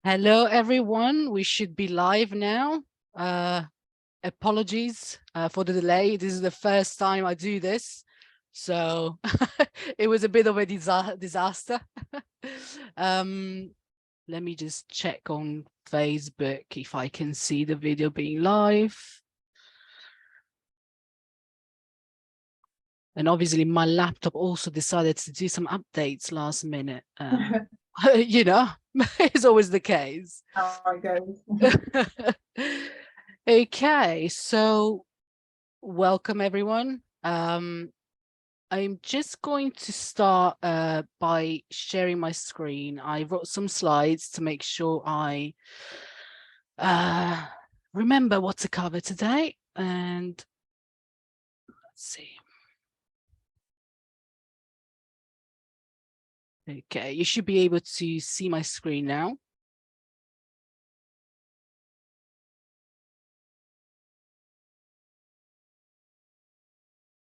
Hello, everyone. We should be live now. Apologies for the delay. This is the first time I do this, so it was a bit of a disaster. Let me just check on Facebook if I can see the video being live. And obviously my laptop also decided to do some updates last minute. You know, it's always the case. How it goes. Okay, so welcome everyone. I'm just going to start by sharing my screen. I wrote some slides to make sure I remember what to cover today. And let's see. Okay, you should be able to see my screen now.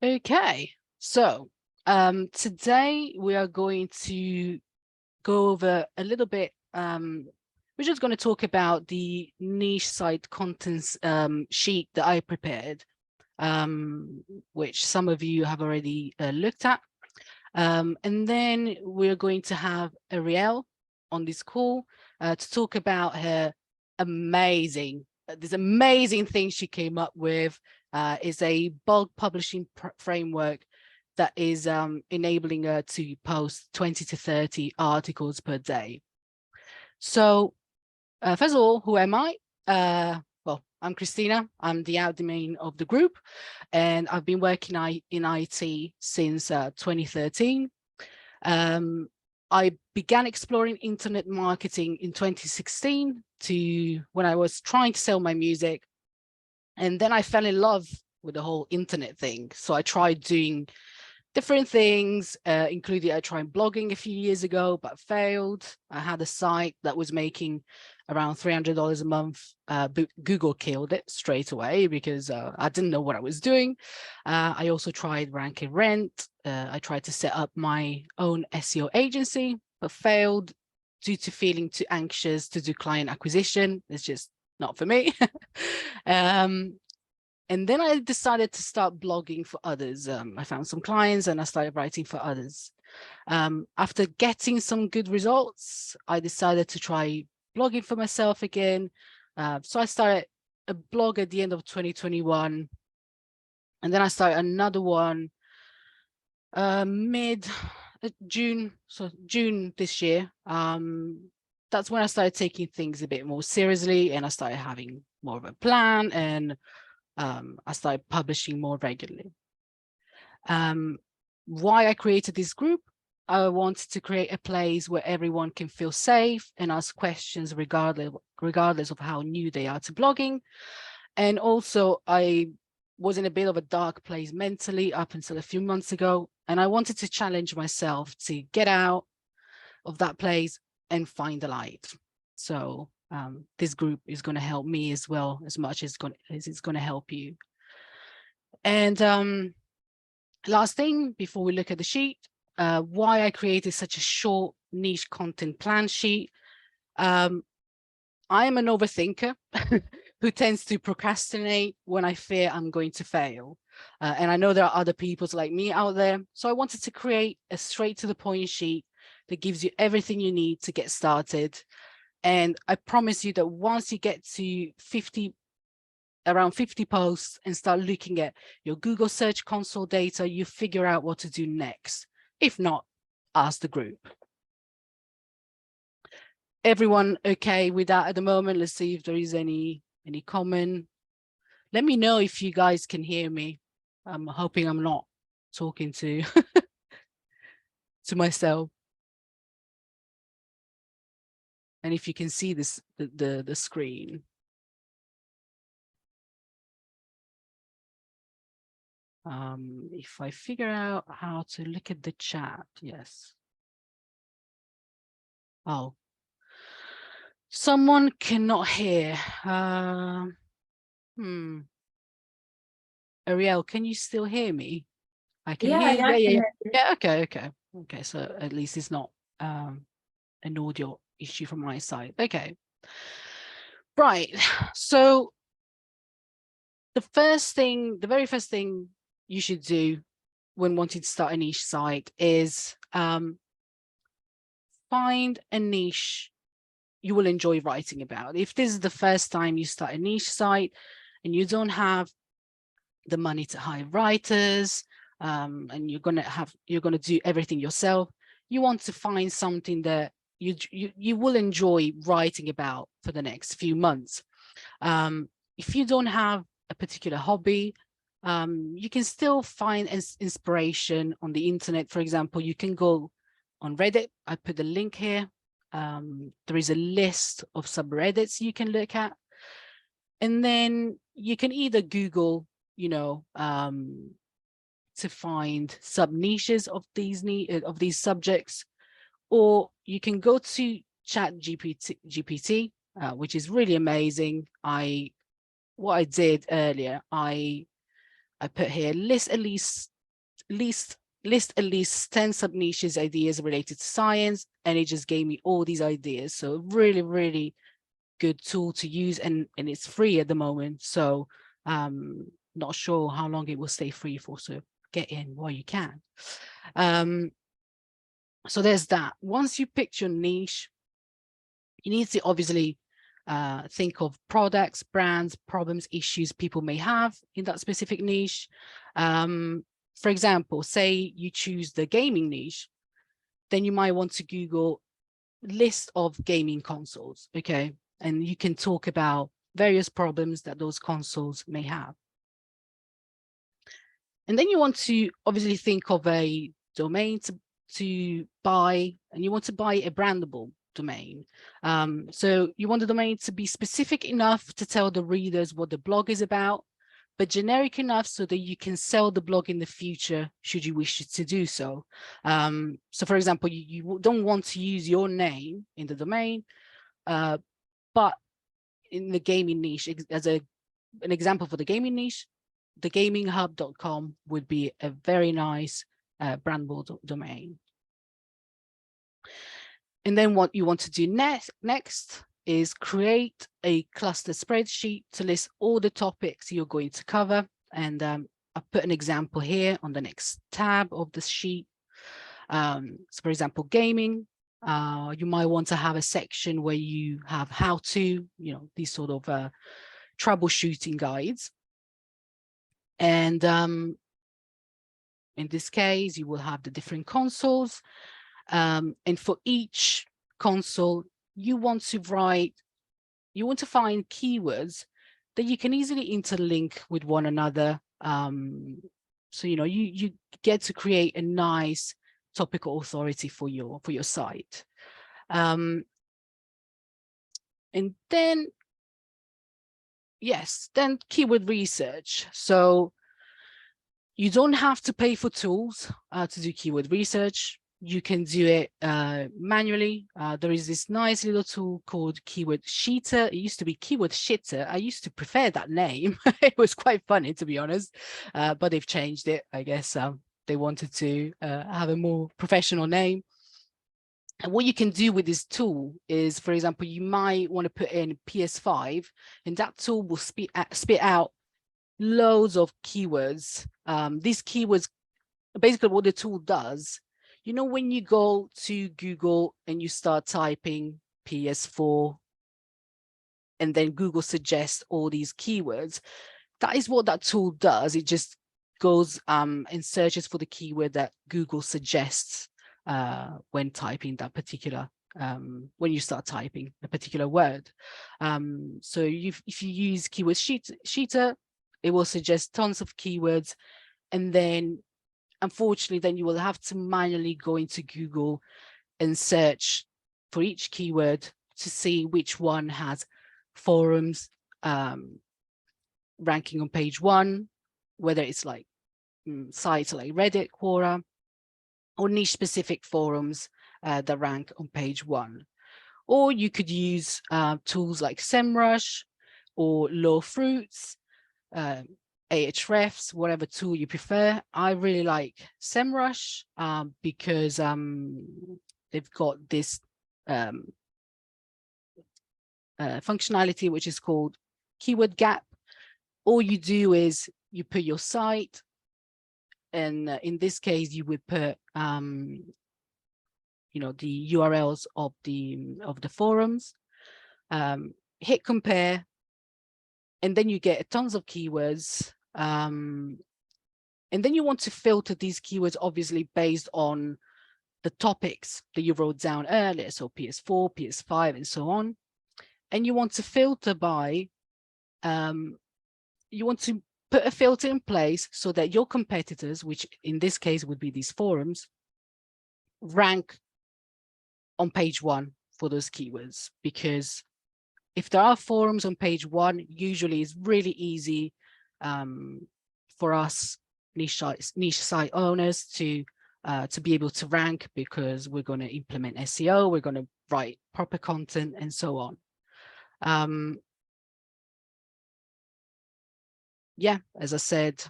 Okay, so today we are going to go over a little bit. We're just going to talk about the niche site contents sheet that I prepared, which some of you have already looked at. And then we're going to have Arielle on this call to talk about her this amazing thing she came up with. Is a bulk publishing framework that is enabling her to post 20 to 30 articles per day. So first of all, who am I? Well, I'm Christina. I'm the admin of the group, and I've been working in IT since 2013. I began exploring internet marketing in 2016 when I was trying to sell my music. And then I fell in love with the whole internet thing. So I tried doing different things, including I tried blogging a few years ago, but failed. I had a site that was making around $300 a month. But Google killed it straight away because I didn't know what I was doing. I also tried ranking rent. I tried to set up my own SEO agency, but failed due to feeling too anxious to do client acquisition. It's just not for me. And then I decided to start blogging for others. I found some clients and I started writing for others. After getting some good results, I decided to try blogging for myself again. So I started a blog at the end of 2021. And then I started another one mid-June, so June this year. That's when I started taking things a bit more seriously and I started having more of a plan, and I started publishing more regularly. Why I created this group? I wanted to create a place where everyone can feel safe and ask questions regardless of how new they are to blogging. And also I was in a bit of a dark place mentally up until a few months ago, and I wanted to challenge myself to get out of that place and find the light. So this group is going to help me as well, as much as it's going to help you. And last thing before we look at the sheet, why I created such a short niche content plan sheet. I am an overthinker who tends to procrastinate when I fear I'm going to fail. And I know there are other people like me out there. So I wanted to create a straight to the point sheet that gives you everything you need to get started. And I promise you that once you get to around 50 posts and start looking at your Google Search Console data, you figure out what to do next. If not, ask the group. Everyone okay with that at the moment? Let's see if there is any comment. Let me know if you guys can hear me. I'm hoping I'm not talking to to myself. And if you can see this, the screen. If I figure out how to look at the chat, yes. Oh, someone cannot hear. Arielle, can you still hear me? I can hear. Yeah, Yeah. Okay. So at least it's not an audio issue from my side. Okay. Right. So the very first thing you should do when wanting to start a niche site is find a niche you will enjoy writing about. If this is the first time you start a niche site and you don't have the money to hire writers, and you're gonna do everything yourself, you want to find something that you will enjoy writing about for the next few months. If you don't have a particular hobby, you can still find inspiration on the internet. For example, you can go on Reddit. I put the link here. There is a list of subreddits you can look at. And then you can either Google, to find sub niches of these subjects, or you can go to GPT, which is really amazing. What I did earlier, I put here list at least 10 sub niches ideas related to science, and it just gave me all these ideas. So really, really good tool to use, and it's free at the moment. So not sure how long it will stay free for, so get in while you can. So there's that. Once you pick your niche, you need to obviously think of products, brands, problems, issues people may have in that specific niche. For example, say you choose the gaming niche, then you might want to Google list of gaming consoles, okay? And you can talk about various problems that those consoles may have. And then you want to obviously think of a domain to buy, and you want to buy a brandable domain. So you want the domain to be specific enough to tell the readers what the blog is about, but generic enough so that you can sell the blog in the future should you wish to do so. So for example, you don't want to use your name in the domain, but in the gaming niche, as an example for the gaming niche, thegaminghub.com would be a very nice brandable domain. And then what you want to do next is create a cluster spreadsheet to list all the topics you're going to cover. And I'll put an example here on the next tab of the sheet. So for example, gaming, you might want to have a section where you have how to, these sort of troubleshooting guides. And in this case, you will have the different consoles. And for each console, you want to find keywords that you can easily interlink with one another. So, you get to create a nice topical authority for your site. And then, yes, then keyword research. So you don't have to pay for tools to do keyword research. You can do it manually. There is this nice little tool called Keyword Sheeter. It used to be Keyword Shitter. I used to prefer that name. It was quite funny, to be honest, but they've changed it. I guess they wanted to have a more professional name. And what you can do with this tool is, for example, you might want to put in PS5, and that tool will spit out loads of keywords. These keywords, basically what the tool does, when you go to Google and you start typing PS4, and then Google suggests all these keywords, that is what that tool does. It just goes and searches for the keyword that Google suggests when typing that particular, when you start typing a particular word. So if you use Keyword Sheeter, it will suggest tons of keywords, and then unfortunately, then you will have to manually go into Google and search for each keyword to see which one has forums ranking on page 1, whether it's like sites like Reddit, Quora, or niche specific forums that rank on page 1. Or you could use tools like SEMrush or Low Fruits, Ahrefs, whatever tool you prefer. I really like SEMrush because they've got this functionality, which is called keyword gap. All you do is you put your site, and in this case, you would put the URLs of the forums, hit compare, and then you get tons of keywords. And then you want to filter these keywords, obviously, based on the topics that you wrote down earlier. So PS4, PS5, and so on. And you want to filter by, you want to put a filter in place so that your competitors, which in this case would be these forums, rank on page 1 for those keywords. Because if there are forums on page 1, usually it's really easy for us niche site owners to be able to rank, because we're going to implement SEO, we're going to write proper content, and so on. Yeah, as I said,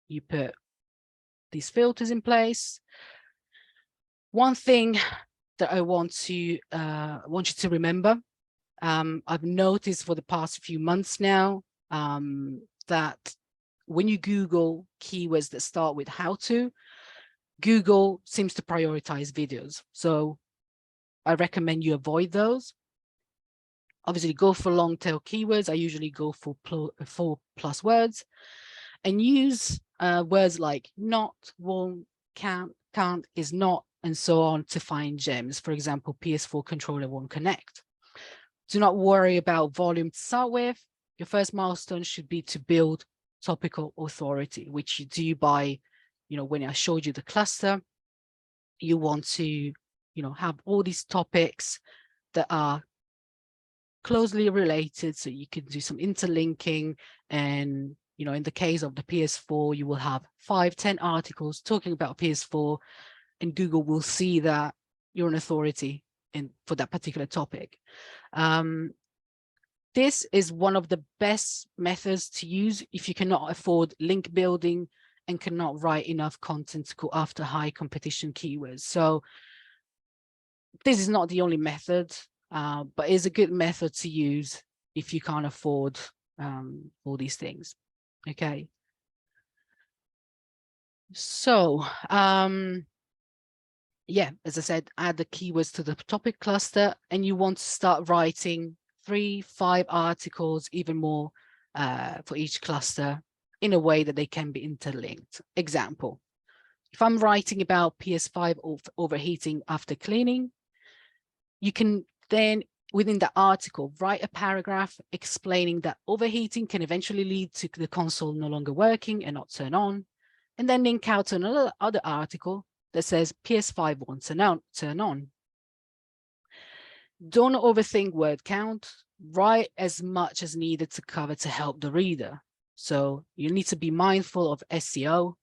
you put these filters in place. One thing that I want you to remember, I've noticed for the past few months now that when you Google keywords that start with how to, Google seems to prioritize videos. So I recommend you avoid those. Obviously, go for long tail keywords. I usually go for 4+ words, and use words like not, won't, can't, is not, and so on to find gems. For example, PS4 controller won't connect. Do not worry about volume to start with. Your first milestone should be to build topical authority, which you do by, when I showed you the cluster, you want to, have all these topics that are closely related, so you can do some interlinking. And in the case of the PS4, you will have 5-10 articles talking about PS4, and Google will see that you're an authority for that particular topic. This is one of the best methods to use if you cannot afford link building and cannot write enough content to go after high competition keywords. So this is not the only method, but it's a good method to use if you can't afford all these things. Okay. So yeah, as I said, add the keywords to the topic cluster, and you want to start writing 3-5 articles, even more, for each cluster in a way that they can be interlinked. Example, if I'm writing about PS5 overheating after cleaning, you can then, within the article, write a paragraph explaining that overheating can eventually lead to the console no longer working and not turn on, and then link out to another article that says PS5 won't turn on. Don't overthink word count. Write as much as needed to help the reader. So you need to be mindful of SEO,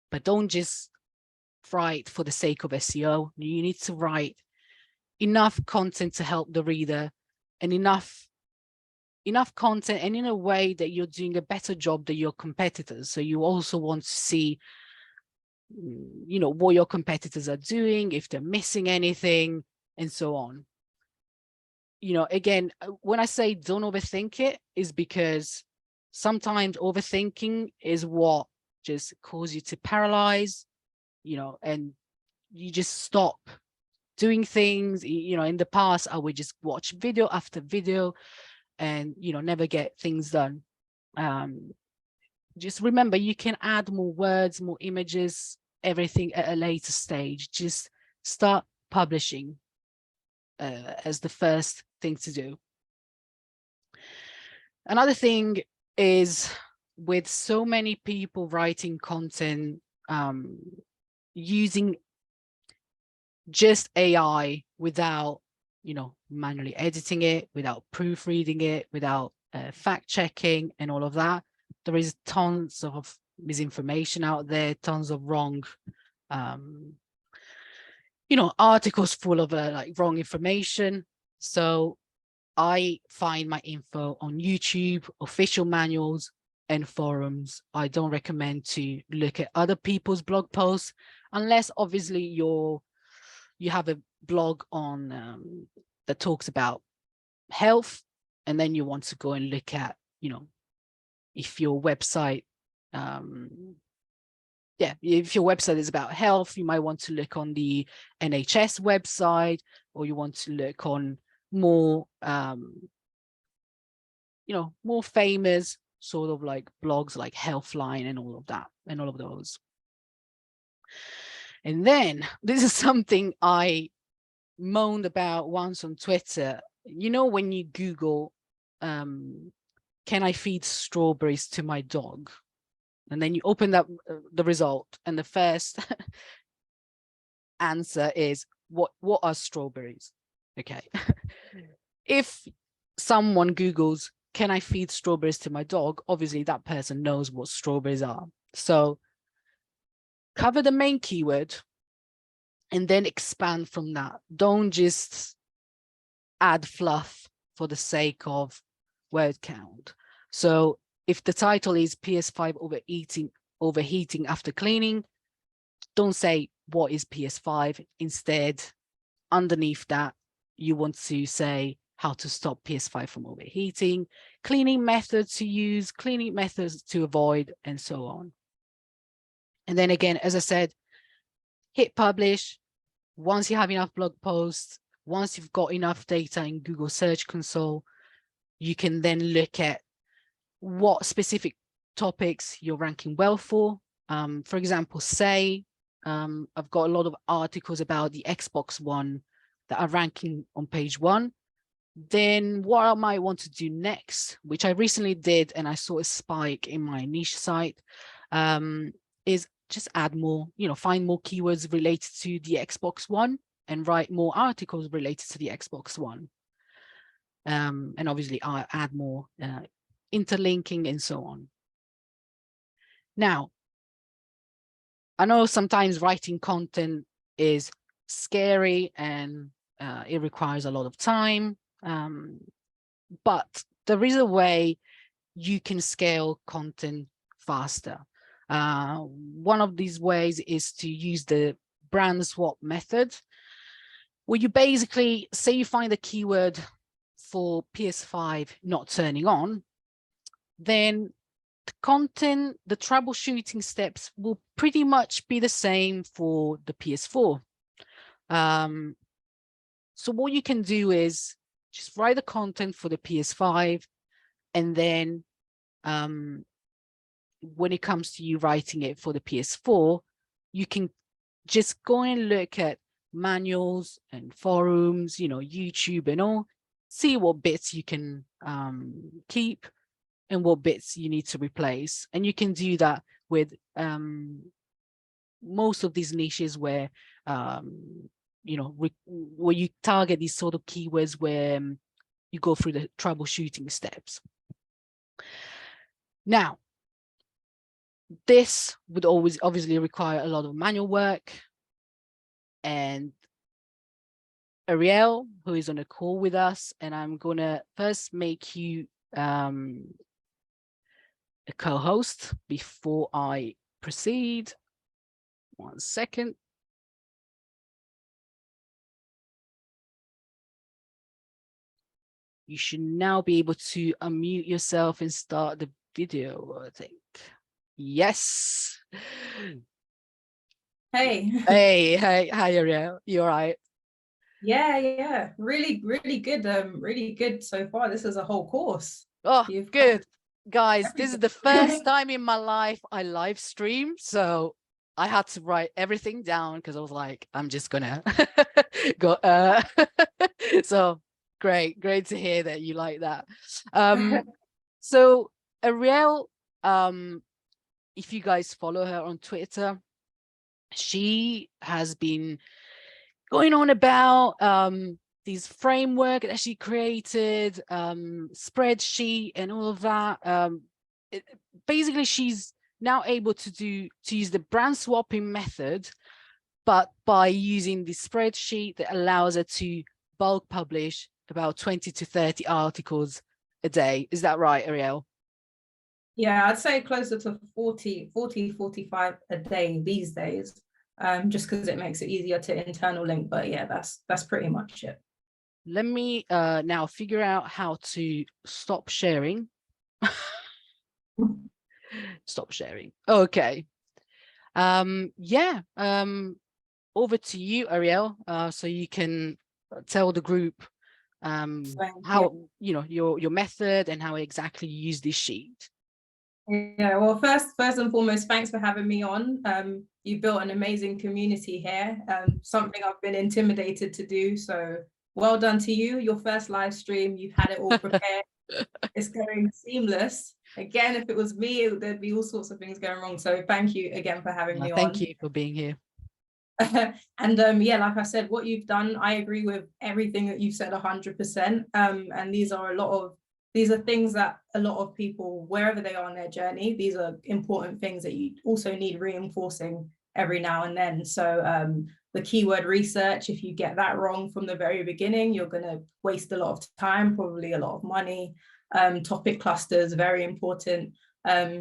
but don't just write for the sake of SEO. You need to write enough content to help the reader, and enough content, and in a way that you're doing a better job than your competitors. So you also want to see, what your competitors are doing, if they're missing anything, and so on. Again, when I say don't overthink it, is because sometimes overthinking is what just causes you to paralyze, and you just stop doing things. In the past, I would just watch video after video and, never get things done. Just remember, you can add more words, more images, everything at a later stage. Just start publishing as the first thing to do. Another thing is, with so many people writing content, using just AI without, manually editing it, without proofreading it, without fact checking and all of that. There is tons of misinformation out there, tons of wrong, articles full of wrong information. So I find my info on YouTube, official manuals, and forums. I don't recommend to look at other people's blog posts, unless obviously you have a blog on that talks about health. and then you want to go and look at, if your website, if your website is about health, you might want to look on the NHS website, or you want to look on more, more famous sort of like blogs like Healthline and all of that, and all of those. And then this is something I moaned about once on Twitter. When you Google, can I feed strawberries to my dog? And then you open up the result, and the first answer is, what are strawberries? Okay. If someone Googles, can I feed strawberries to my dog? Obviously, that person knows what strawberries are. So cover the main keyword and then expand from that. Don't just add fluff for the sake of word count. So if the title is PS5 overheating after cleaning, don't say what is PS5. Instead, underneath that, you want to say how to stop PS5 from overheating, cleaning methods to use, cleaning methods to avoid, and so on. And then again, as I said, hit publish. Once you have enough blog posts, once you've got enough data in Google Search Console, you can then look at what specific topics you're ranking well for. For example, say I've got a lot of articles about the Xbox One that are ranking on page 1. Then what I might want to do next, which I recently did, and I saw a spike in my niche site, is just add more, find more keywords related to the Xbox One and write more articles related to the Xbox One. And obviously I add more interlinking and so on. Now, I know sometimes writing content is scary and it requires a lot of time, but there is a way you can scale content faster. One of these ways is to use the brand swap method, where you basically say you find a keyword for PS5 not turning on, then the content, the troubleshooting steps will pretty much be the same for the PS4. So what you can do is just write the content for the PS5, and then when it comes to you writing it for the PS4, you can just go and look at manuals and forums, YouTube and all, see what bits you can keep and what bits you need to replace. And you can do that with most of these niches where, where you target these sort of keywords where you go through the troubleshooting steps. Now, this would always obviously require a lot of manual work, and Arielle, who is on a call with us, and I'm gonna first make you a co-host before I proceed. 1 second. You should now be able to unmute yourself and start the video, I think. Yes. Hey. Hey, hi, Arielle. You all right? Yeah. Really good. Really good so far. This is a whole course. Oh, You've good. Guys, this is everything. the first time in my life I live stream, so I had to write everything down because I was like, I'm just gonna go. So great to hear that you like that. So Arielle, if you guys follow her on Twitter, she has been going on about these framework that she created, Spreadsheet and all of that. Basically, she's now able to use the brand swapping method, but by using the Spreadsheet that allows her to bulk publish about 20 to 30 articles a day. Is that right, Arielle? Yeah, I'd say closer to 40, 45 a day these days, just because it makes it easier to internal link. But yeah, that's pretty much it. let me now figure out how to stop sharing. Stop sharing. Okay. Yeah. Over to you, Arielle. So you can tell the group how, you know, your method and how exactly you use this sheet. Yeah, well, first and foremost, thanks for having me on. You built an amazing community here, something I've been intimidated to do. So well done to you. Your first live stream, you've had it all prepared. It's going seamless. Again, if it was me, there'd be all sorts of things going wrong. So thank you again for having me on. Thank you for being here. And yeah, like I said, what you've done, I agree with everything that you've said 100%. And these are things that a lot of people, wherever they are on their journey, these are important things that you also need reinforcing every now and then. So the keyword research, if you get that wrong from the very beginning, you're going to waste a lot of time, probably a lot of money. Topic clusters, very important.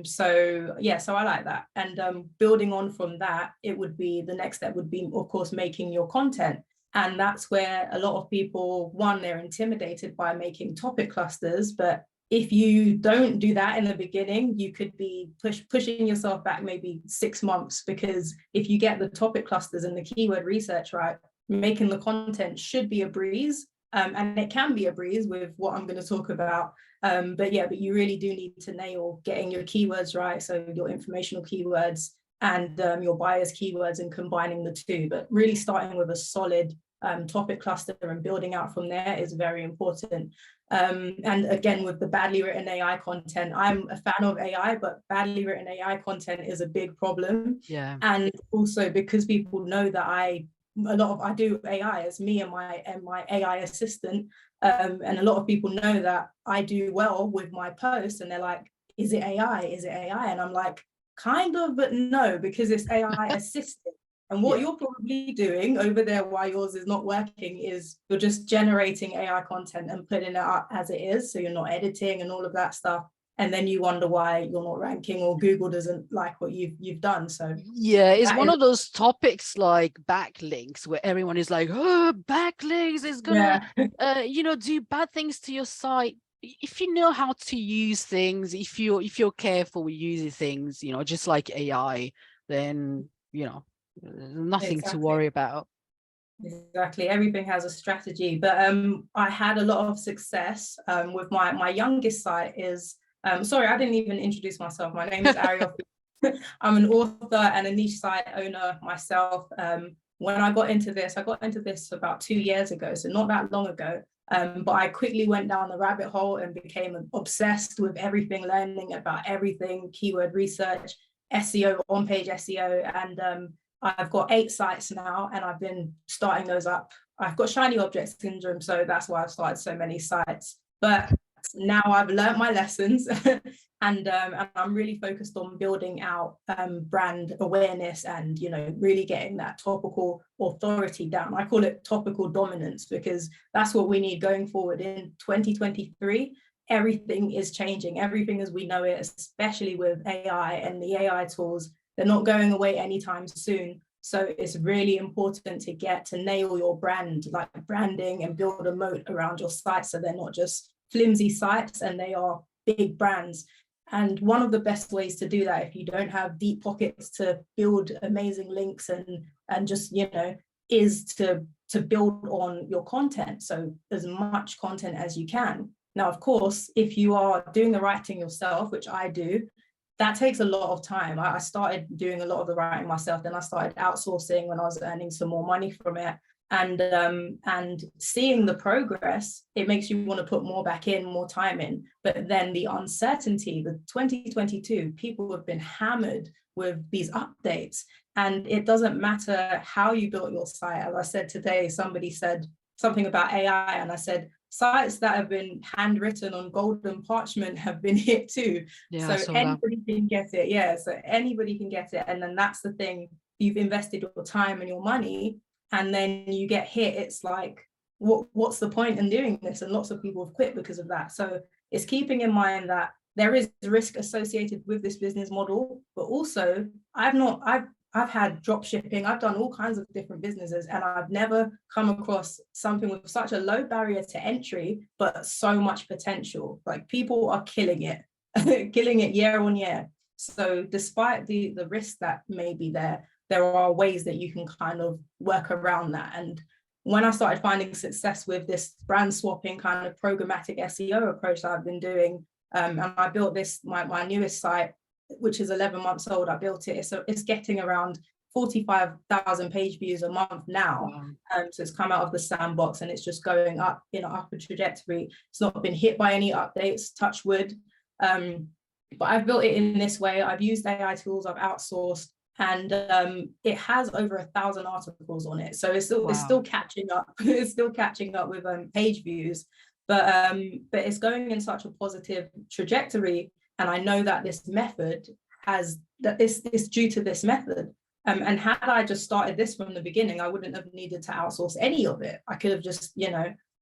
So yeah, so I like that. And building on from that, it would be, the next step would be, of course, making your content. And that's where a lot of people, one, they're intimidated by making topic clusters, but if you don't do that in the beginning, you could be pushing yourself back maybe 6 months, because if you get the topic clusters and the keyword research right, making the content should be a breeze. And it can be a breeze with what I'm going to talk about. But you really do need to nail getting your keywords right. So your informational keywords and your buyer's keywords, and combining the two. But really starting with a solid topic cluster and building out from there is very important. And again, with the badly written AI content, I'm a fan of AI, but badly written AI content is a big problem. Yeah. And also because people know that I do AI as me and my AI assistant. And a lot of people know that I do well with my posts, and they're like, is it AI? Is it AI? And I'm like, kind of, but no, because it's AI assisted. And what you're probably doing over there while yours is not working is you're just generating AI content and putting it up as it is. So you're not editing and all of that stuff. And then you wonder why you're not ranking, or Google doesn't like what you've done. So yeah, it's one of those topics like backlinks, where everyone is like, oh, backlinks is gonna do bad things to your site. If you know how to use things, if you're careful with using things, just like AI, then nothing to worry about. Exactly, everything has a strategy. But I had a lot of success with my youngest site is sorry, I didn't even introduce myself. My name is Arielle. I'm an author and a niche site owner myself. When I got into this about 2 years ago, so not that long ago. But I quickly went down the rabbit hole and became obsessed with everything, learning about everything, keyword research, SEO, on-page SEO, and I've got 8 sites now, and I've been starting those up. I've got shiny object syndrome, so that's why I've started so many sites. But now I've learned my lessons, and I'm really focused on building out brand awareness and really getting that topical authority down. I call it topical dominance, because that's what we need going forward in 2023. Everything is changing, everything as we know it, especially with AI and the AI tools. They're not going away anytime soon. So it's really important to get to nail your brand, like branding, and build a moat around your site, so they're not just flimsy sites and they are big brands. And one of the best ways to do that, if you don't have deep pockets to build amazing links and just is to build on your content. So as much content as you can. Now, of course, if you are doing the writing yourself, which I do, that takes a lot of time. I started doing a lot of the writing myself, then I started outsourcing when I was earning some more money from it. And seeing the progress, it makes you want to put more back in, more time in. But then the uncertainty, the 2022, people have been hammered with these updates. And it doesn't matter how you built your site. As I said today, somebody said something about AI, and I said, sites that have been handwritten on golden parchment have been hit too. Yeah, so anybody can get it. Yeah, so anybody can get it. And then that's the thing, you've invested your time and your money, and then you get hit. It's like, what's the point in doing this? And lots of people have quit because of that. So it's keeping in mind that there is risk associated with this business model, but also I've I've had drop shipping, I've done all kinds of different businesses, and I've never come across something with such a low barrier to entry, but so much potential. Like, people are killing it, killing it year on year. So despite the risk that may be there, there are ways that you can kind of work around that. And when I started finding success with this brand swapping kind of programmatic SEO approach that I've been doing, and I built this, my newest site, which is 11 months old, I built it. So it's getting around 45,000 page views a month now. Wow. So it's come out of the sandbox and it's just going up in an upward trajectory. It's not been hit by any updates, touch wood. But I've built it in this way. I've used AI tools, I've outsourced, and it has over 1,000 articles on it. So it's still catching up. It's still catching up with page views, but it's going in such a positive trajectory. And I know that this method it's due to this method. And had I just started this from the beginning, I wouldn't have needed to outsource any of it. I could have just,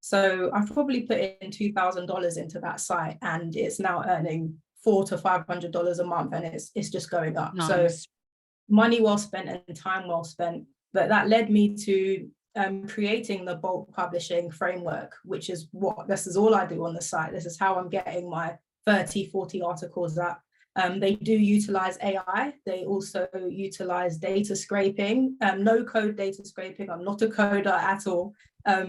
so I've probably put in $2,000 into that site, and it's now earning $400 to $500 a month, and it's just going up. Nice. So money well spent and time well spent. But that led me to creating the bulk publishing framework, this is all I do on the site. This is how I'm getting my 30, 40 articles up. They do utilize AI. They also utilize data scraping, no code data scraping. I'm not a coder at all.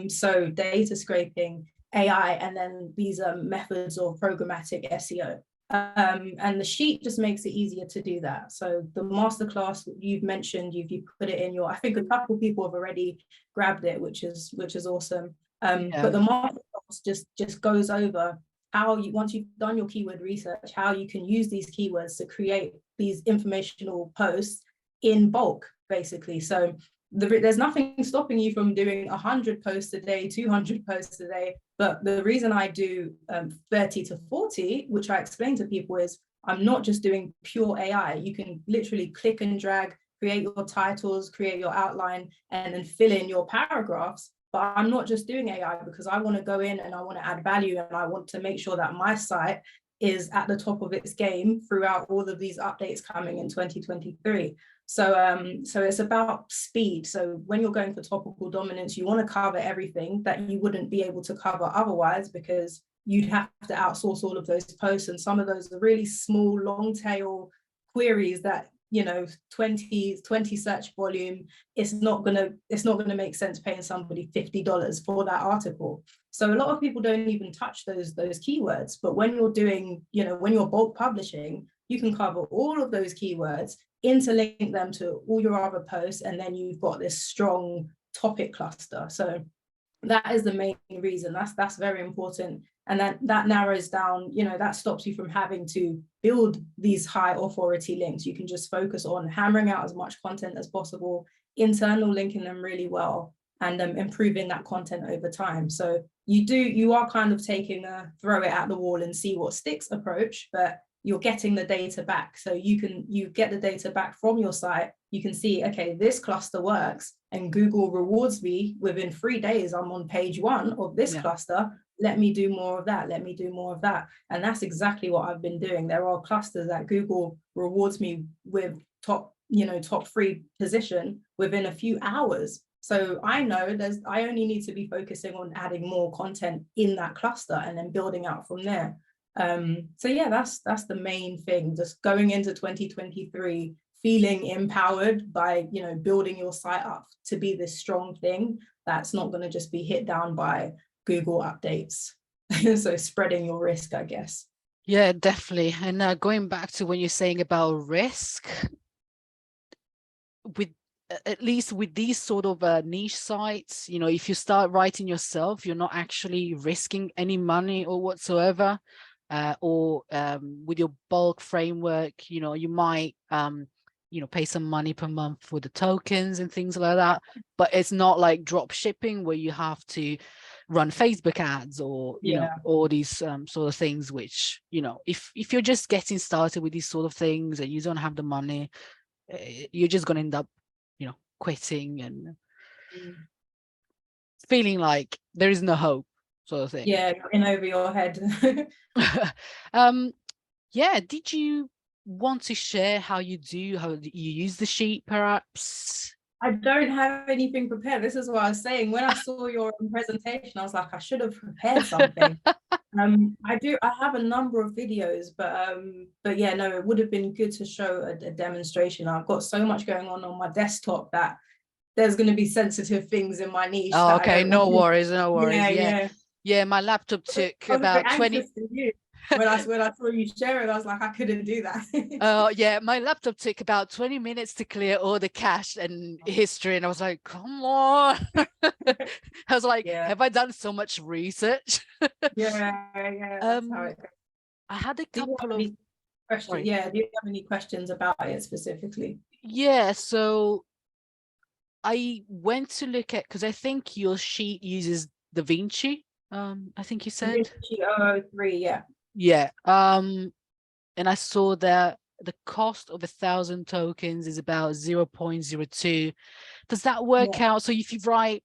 So data scraping, AI, and then these methods of programmatic SEO. And the sheet just makes it easier to do that. So the masterclass you've mentioned, you've put it in I think a couple of people have already grabbed it, which is awesome. But the masterclass just goes over how once you've done your keyword research, how you can use these keywords to create these informational posts in bulk, basically. So there's nothing stopping you from doing 100 posts a day, 200 posts a day. But the reason I do 30 to 40, which I explain to people, is I'm not just doing pure AI. You can literally click and drag, create your titles, create your outline, and then fill in your paragraphs. But I'm not just doing AI because I want to go in and I want to add value, and I want to make sure that my site is at the top of its game throughout all of these updates coming in 2023. So it's about speed. So when you're going for topical dominance, you want to cover everything that you wouldn't be able to cover otherwise, because you'd have to outsource all of those posts. And some of those are really small, long tail queries that, 20 search volume, it's not gonna make sense paying somebody $50 for that article. So a lot of people don't even touch those keywords. But when you're doing, when you're bulk publishing, you can cover all of those keywords, interlink them to all your other posts, and then you've got this strong topic cluster. So that is the main reason. That's very important. And that narrows down, that stops you from having to build these high authority links. You can just focus on hammering out as much content as possible, internal linking them really well, and improving that content over time. So you are kind of taking a throw it at the wall and see what sticks approach, but you're getting the data back. So you get the data back from your site. You can see, okay, this cluster works, and Google rewards me within 3 days. I'm on page 1 of this cluster. Let me do more of that. Let me do more of that. And that's exactly what I've been doing. There are clusters that Google rewards me with top 3 position within a few hours. So I know I only need to be focusing on adding more content in that cluster and then building out from there. So yeah, that's the main thing. Just going into 2023, feeling empowered by, building your site up to be this strong thing that's not going to just be hit down by Google updates. So spreading your risk, I guess. Yeah, definitely. And going back to when you're saying about risk, at least with these sort of niche sites, if you start writing yourself, you're not actually risking any money or whatsoever. Or with your bulk framework, you might pay some money per month for the tokens and things like that, but it's not like drop shipping where you have to run Facebook ads or all these sort of things, which if you're just getting started with these sort of things and you don't have the money, you're just going to end up quitting and feeling like there is no hope, sort of thing. Yeah, in over your head. Yeah, did you want to share how you use the sheet, perhaps? I don't have anything prepared. This is what I was saying. When I saw your presentation, I was like, I should have prepared something. I have a number of videos, but yeah, no, it would have been good to show a demonstration. I've got so much going on my desktop that there's going to be sensitive things in my niche. Oh, that I okay, don't no want to- worries, no worries. Yeah. Yeah, my laptop took I was a bit about 20. anxious for you. When I saw you share it, I was like, I couldn't do that. Yeah, my laptop took about 20 minutes to clear all the cache and history, and I was like, come on. I was like, Yeah. have I done so much research? Yeah, that's how it goes. I had a Do you have couple of any questions? sorry. Yeah, do you have any questions about it specifically? Yeah, so I went to look at, because I think your sheet uses DaVinci, I think you said. DaVinci 003, yeah. Yeah. And I saw that the cost of 1,000 tokens is about 0.02. Does that work out? So if you write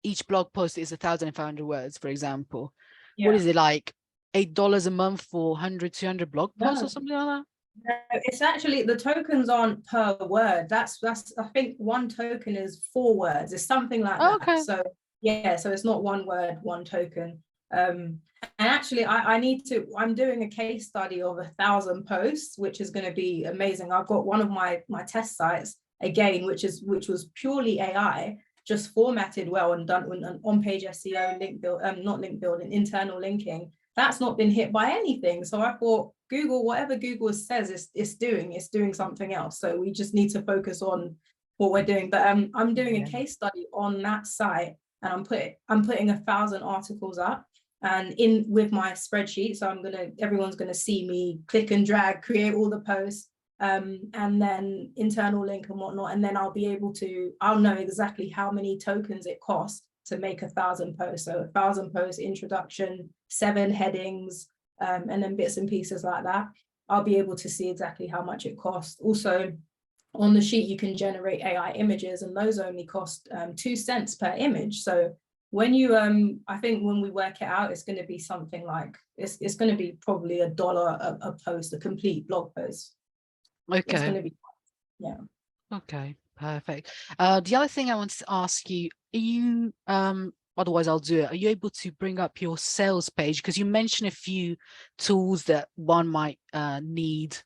each blog post is 1,500 words, for example, what is it, like $8 a month for 100, 200 blog posts or something like that? No, it's actually, the tokens aren't per word. That's I think one token is 4 words. It's something like that. Okay. So yeah, so it's not 1 word, 1 token. And actually I'm doing a case study of 1,000 posts, which is going to be amazing. I've got one of my test sites again, which was purely AI, just formatted well and done on page SEO, link build, not link building, internal linking. That's not been hit by anything. So I thought, Google, whatever Google says it's doing something else. So we just need to focus on what we're doing. But I'm doing a case study on that site, and I'm putting 1,000 articles up, and in with my spreadsheet. So everyone's gonna see me click and drag, create all the posts, and then internal link and whatnot. And then I'll know exactly how many tokens it costs to make 1,000 posts. So 1,000 posts, introduction, 7 headings, and then bits and pieces like that. I'll be able to see exactly how much it costs. Also, on the sheet, you can generate AI images, and those only cost 2 cents per image. So when you, I think when we work it out, it's going to be something like, it's going to be probably $1 a post, a complete blog post. Okay. It's going to be, yeah. Okay, perfect. The other thing I wanted to ask you, are you, otherwise I'll do it, are you able to bring up your sales page? Because you mentioned a few tools that one might need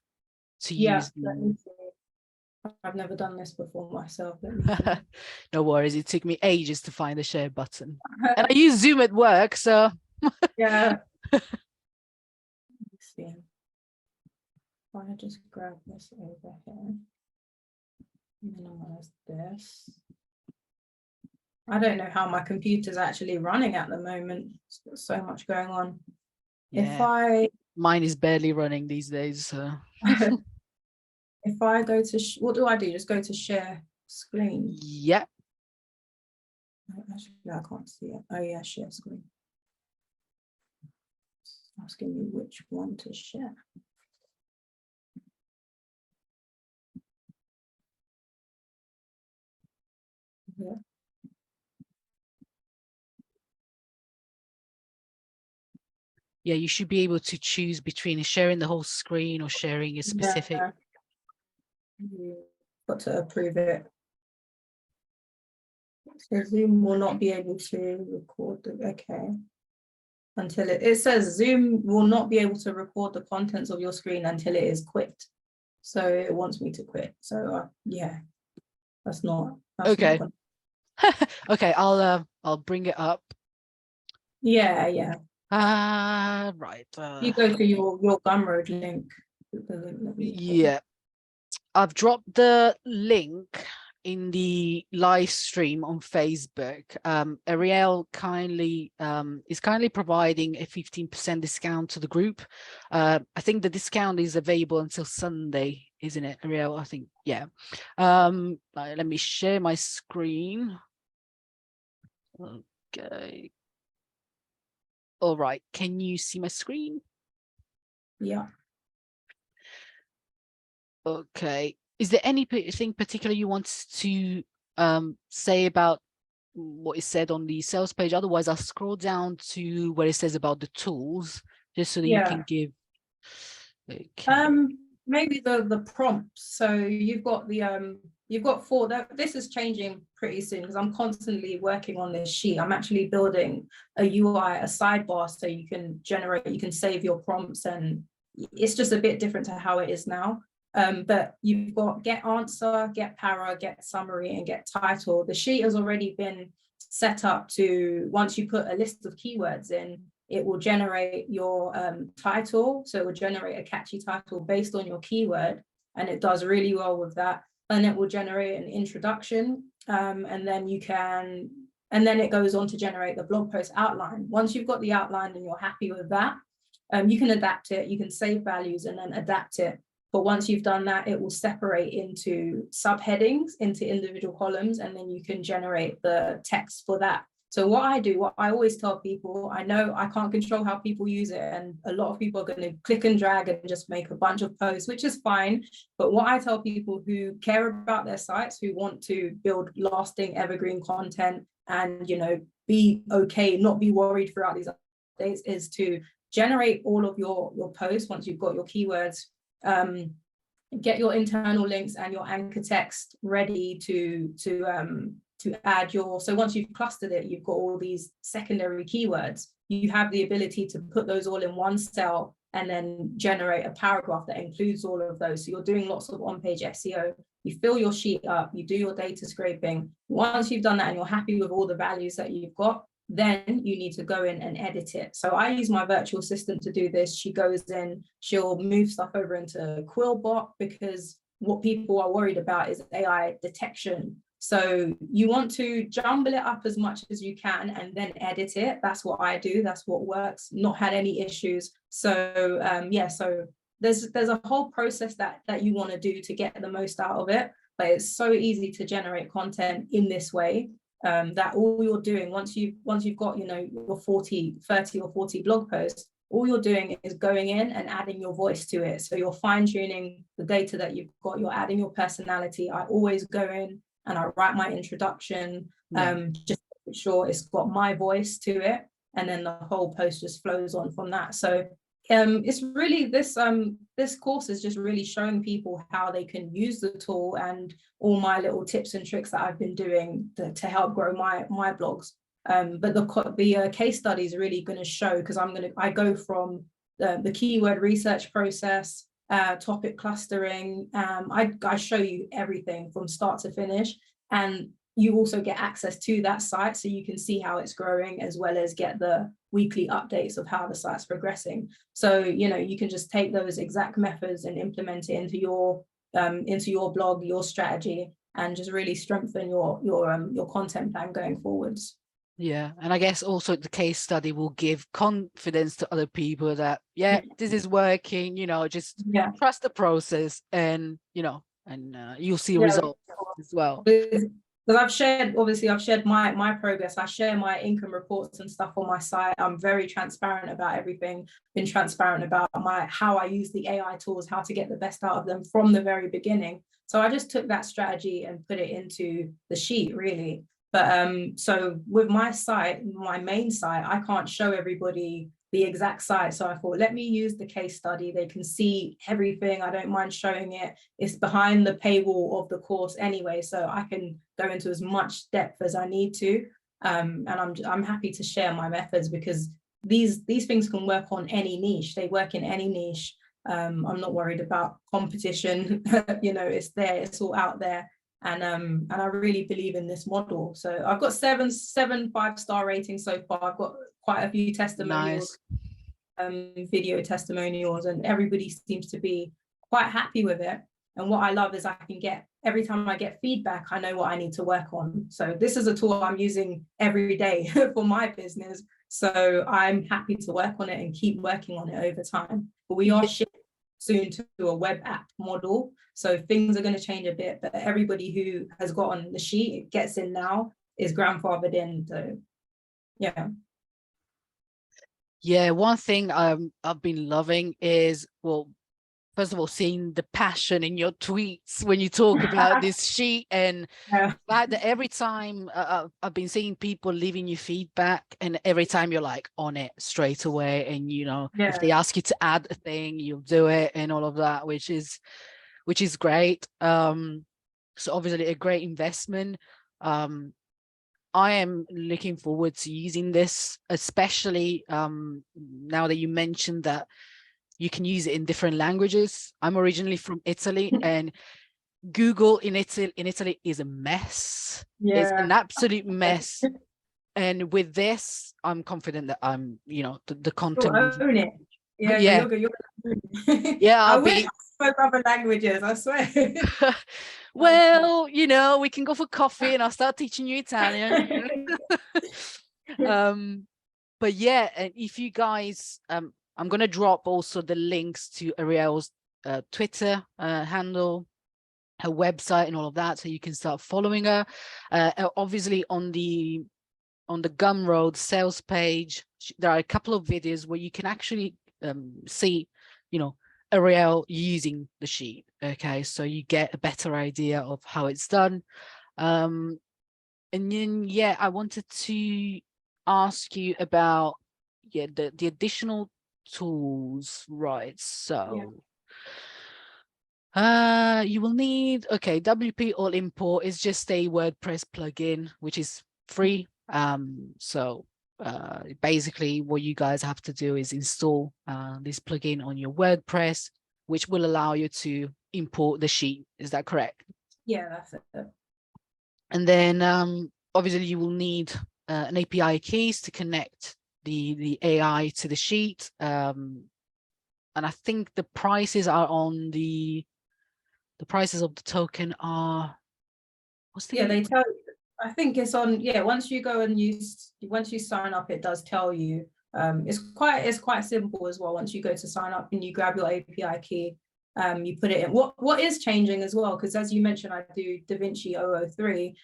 to use. Let me see. I've never done this before myself. No worries, it took me ages to find the share button. And I use Zoom at work, so. Yeah. Let's see. If I just grab this over here. Minimize this. I don't know how my computer's actually running at the moment. It's got so much going on. Yeah. Mine is barely running these days. So. If I go to, what do I do? Just go to share screen. Yeah. Actually, I can't see it. Oh yeah, share screen. It's asking me which one to share. Yeah. Yeah, you should be able to choose between sharing the whole screen or sharing a specific. Yeah. You've got to approve it. So Zoom will not be able to record the, okay. Until it says Zoom will not be able to record the contents of your screen until it is quit. So it wants me to quit. So yeah, that's not okay. Not okay, I'll bring it up. Yeah. Right. You go to your Gumroad link. Yeah. I've dropped the link in the live stream on Facebook. Arielle is kindly providing a 15% discount to the group. I think the discount is available until Sunday, isn't it, Arielle? I think, yeah. Let me share my screen. Okay. All right, can you see my screen? Yeah. Okay. Is there anything particular you want to say about what is said on the sales page? Otherwise, I'll scroll down to where it says about the tools, just so that you can give. Okay. maybe the prompts. So you've got four. This is changing pretty soon because I'm constantly working on this sheet. I'm actually building a UI, a sidebar, so you can save your prompts, and it's just a bit different to how it is now. But you've got get answer, get para, get summary, and get title. The sheet has already been set up to, once you put a list of keywords in, it will generate your title. So it will generate a catchy title based on your keyword, and it does really well with that. And it will generate an introduction, and then it goes on to generate the blog post outline. Once you've got the outline and you're happy with that, you can adapt it, you can save values and then adapt it. But once you've done that, it will separate into subheadings, into individual columns, and then you can generate the text for that. So what I always tell people, I know I can't control how people use it, and a lot of people are going to click and drag and just make a bunch of posts, which is fine. But what I tell people who care about their sites, who want to build lasting evergreen content and, be okay, not be worried throughout these updates, is to generate all of your posts once you've got your keywords. Get your internal links and your anchor text ready to add your, so once you've clustered it, you've got all these secondary keywords, you have the ability to put those all in one cell and then generate a paragraph that includes all of those. So you're doing lots of on-page SEO, you fill your sheet up, you do your data scraping. Once you've done that and you're happy with all the values that you've got, then you need to go in and edit it. So I use my virtual assistant to do this. She goes in, she'll move stuff over into Quillbot, because what people are worried about is AI detection. So you want to jumble it up as much as you can and then edit it. That's what I do. That's what works. Not had any issues. So so there's a whole process that you want to do to get the most out of it. But it's so easy to generate content in this way. That all you're doing, once you've got your 30 or 40 blog posts, all you're doing is going in and adding your voice to it. So you're fine-tuning the data that you've got, you're adding your personality. I always go in and I write my introduction, just to make sure it's got my voice to it, and then the whole post just flows on from that. So it's really this course is just really showing people how they can use the tool, and all my little tips and tricks that I've been doing to help grow my blogs. But the case study is really going to show, because I go from the keyword research process, topic clustering. I show you everything from start to finish, and you also get access to that site, so you can see how it's growing, as well as get the weekly updates of how the site's progressing. So you can just take those exact methods and implement it into your blog, your strategy, and just really strengthen your content plan going forwards. Yeah, and I guess also the case study will give confidence to other people that this is working, just trust the process, and you'll see results as well. Because I've shared my progress. I share my income reports and stuff on my site. I'm very transparent about everything, been transparent about how I use the AI tools, how to get the best out of them from the very beginning. So I just took that strategy and put it into the sheet, really. But so with my site, my main site, I can't show everybody the exact site. So I thought, let me use the case study. They can see everything. I don't mind showing it. It's behind the paywall of the course anyway, so I can go into as much depth as I need to. And I'm happy to share my methods, because these things can work on any niche. They work in any niche. I'm not worried about competition. It's there. It's all out there. And I really believe in this model. So I've got seven 5-star ratings so far. I've got quite a few testimonials, video testimonials, and everybody seems to be quite happy with it. And what I love is I can get, every time I get feedback, I know what I need to work on. So this is a tool I'm using every day for my business. So I'm happy to work on it and keep working on it over time. But we are shifting soon to a web app model. So things are going to change a bit, but everybody who has got on the sheet, gets in now, is grandfathered in. So yeah, one thing I've been loving is, first of all, seeing the passion in your tweets when you talk about this sheet, and Yeah. the fact that every time I've been seeing people leaving you feedback, and every time you're like on it straight away, and you know, if they ask you to add a thing, you'll do it, and all of that, which is great. So obviously a great investment. I am looking forward to using this, especially now that you mentioned that you can use it in different languages. I'm originally from Italy, and Google in Italy is a mess. Yeah. It's an absolute mess. And with this, I'm confident that I'm, you know, the content. You'll own it. Yeah, Yeah. you're Yeah, I I'll wish be. I spoke other languages, I swear. Well, you know, we can go for coffee and I'll start teaching you Italian. But yeah, and if you guys, I'm gonna drop also the links to Arielle's Twitter handle, her website, and all of that, so you can start following her. Obviously on the Gumroad sales page, there are a couple of videos where you can actually see, you know, Arielle using the sheet. Okay, so you get a better idea of how it's done. And then yeah, I wanted to ask you about the additional tools, right? So you will need, okay, WP All Import is just a WordPress plugin which is free. So basically what you guys have to do is install this plugin on your WordPress, which will allow you to import the sheet. Is that correct? Yeah, that's it. And then obviously you will need an API keys to connect the AI to the sheet. And I think the prices are on the prices of the token are, what's the, they tell you. I think it's on, once you go and once you sign up, it does tell you. It's quite simple as well. Once you go to sign up and you grab your API key, you put it in. What is changing as well, because as you mentioned, I do DaVinci 003.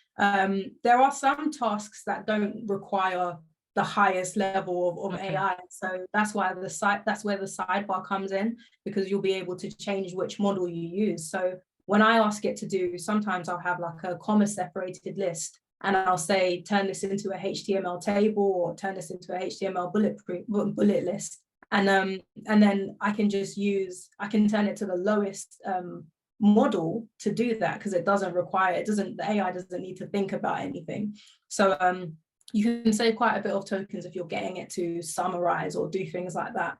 There are some tasks that don't require the highest level of AI. So that's why that's where the sidebar comes in, because you'll be able to change which model you use. So when I ask it to do, sometimes I'll have like a comma separated list, and I'll say, turn this into a HTML table, or turn this into a HTML bullet list. And then I can turn it to the lowest model to do that, because the AI doesn't need to think about anything. So you can save quite a bit of tokens if you're getting it to summarize or do things like that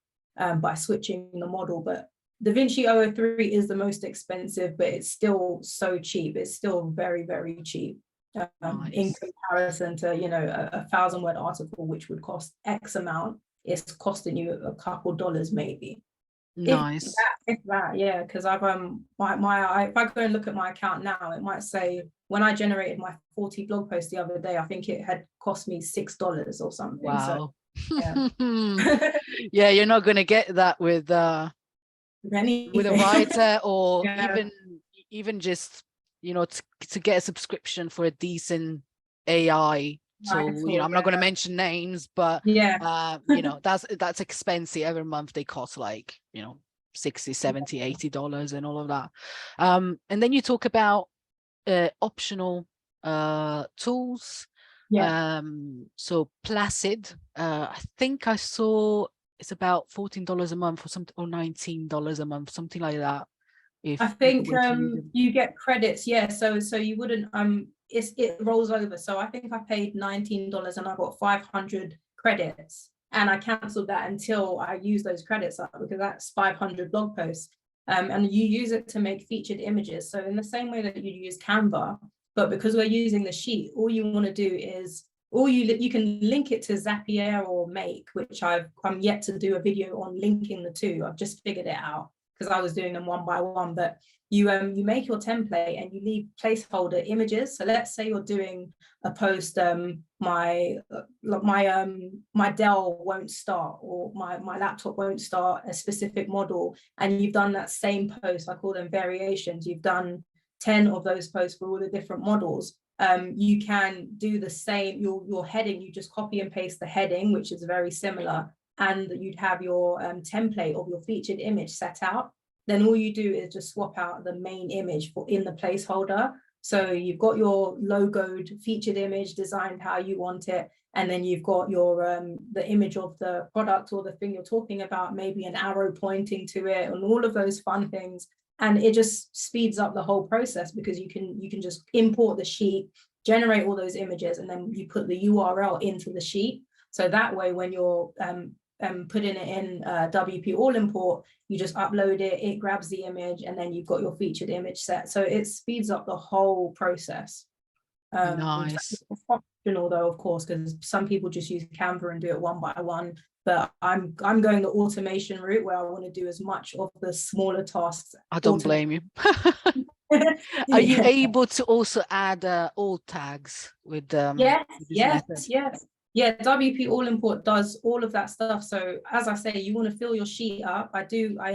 by switching the model. But DaVinci 003 is the most expensive, but it's still so cheap. It's still very, very cheap in comparison to, you know, a 1,000-word article, which would cost X amount. It's costing you a couple dollars maybe. Nice. If that, yeah, because I've if I go and look at my account now, it might say when I generated my 40 blog posts the other day, I think it had cost me $6 or something. Wow. So, yeah. Yeah, you're not going to get that with a writer, or even just, you know, to get a subscription for a decent AI tool. You know, I'm not going to mention names, but you know, that's expensive. Every month they cost like, you know, $60, $70, $80 and all of that. And then you talk about optional tools. So Placid, I think I saw it's about $14 a month or something, or $19 a month, something like that. If I think you get credits, so you wouldn't it rolls over. So I think I paid $19 and I got 500 credits, and I cancelled that until I used those credits up, because that's 500 blog posts. And you use it to make featured images. So in the same way that you use Canva, but because we're using the sheet, all you want to do is, you can link it to Zapier or Make, which I'm yet to do a video on linking the two. I've just figured it out, because I was doing them one by one. But you make your template and you leave placeholder images. So let's say you're doing a post, my Dell won't start, or my laptop won't start a specific model, and you've done that same post. I call them variations. You've done 10 of those posts for all the different models. You can do the same. Your heading, you just copy and paste the heading, which is very similar, and you'd have your template of your featured image set out. then all you do is just swap out the main image in the placeholder. So you've got your logoed featured image designed how you want it, and then you've got your the image of the product or the thing you're talking about, maybe an arrow pointing to it, and all of those fun things. And it just speeds up the whole process, because you can just import the sheet, generate all those images, and then you put the URL into the sheet. So that way, when you're putting it in WP All Import, you just upload it, it grabs the image, and then you've got your featured image set. So it speeds up the whole process. Nice. Optional though, of course, because some people just use Canva and do it one by one. But I'm going the automation route, where I want to do as much of the smaller tasks. I don't blame you. Are you able to also add alt tags with yes. Yeah, WP All Import does all of that stuff. So as I say, you want to fill your sheet up. I